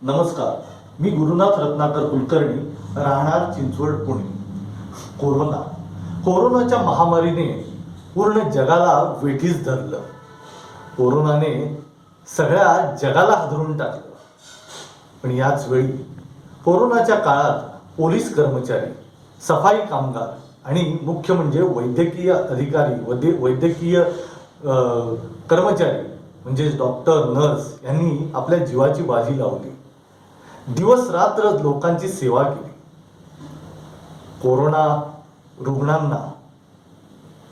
नमस्कार, मी गुरुनाथ रत्नाकर कुलकर्णी, राहणार चिंचवड, पुणे. कोरोनाच्या महामारीने पूर्ण जगाला वेठीस धरलं. कोरोनाने सगळ्या जगाला हादरून टाकलं. पण याच वेळी कोरोनाच्या काळात पोलीस कर्मचारी, सफाई कामगार आणि मुख्य म्हणजे वैद्यकीय अधिकारी वैद्यकीय कर्मचारी म्हणजे डॉक्टर, नर्स यांनी आपल्या जीवाची बाजी लावली. दिवस रात्र लोकांची सेवा केली. कोरोना रुग्णांना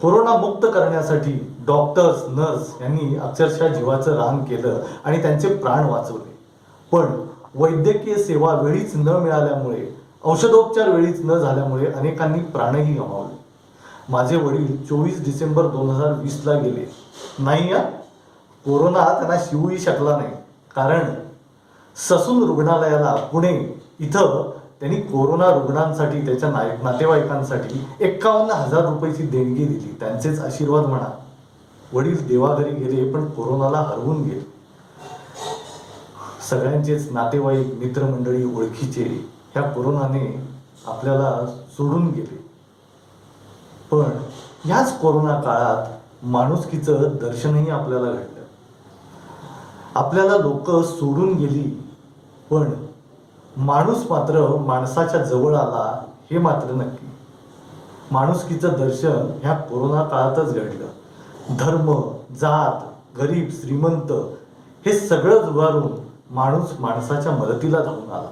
कोरोना मुक्त करण्यासाठी डॉक्टर्स, नर्स यांनी अक्षरशः जीवाचं रान केलं आणि त्यांचे प्राण वाचवले. पण वैद्यकीय सेवा वेळीच न मिळाल्यामुळे, औषधोपचार वेळीच न झाल्यामुळे अनेकांनी प्राणही गमावले. माझे वडील 24 डिसेंबर 2020 ला गेले. नाही, कोरोना त्यांना शिवूही शकला नाही, कारण ससून रुग्णालयाला पुणे इथं त्यांनी कोरोना रुग्णांसाठी, त्याच्या नातेवाईकांसाठी 51,000 रुपयाची देणगी दिली. त्यांचेच आशीर्वाद म्हणा. वडील देवाघरी गेले पण कोरोनाला हरवून गेले. सगळ्यांचेच नातेवाईक, मित्रमंडळी, ओळखीचे ह्या कोरोनाने आपल्याला सोडून गेले. पण ह्याच कोरोना काळात माणुसकीचं दर्शनही आपल्याला घडलं. आपल्याला लोक सोडून गेली, पण माणूस मात्र माणसाच्या जवळ आला हे मात्र नक्की. माणुसकीचं दर्शन ह्या कोरोना काळातच घडलं. धर्म, जात, गरीब, श्रीमंत हे सगळं जुगारून माणूस माणसाच्या मदतीला धावून आला.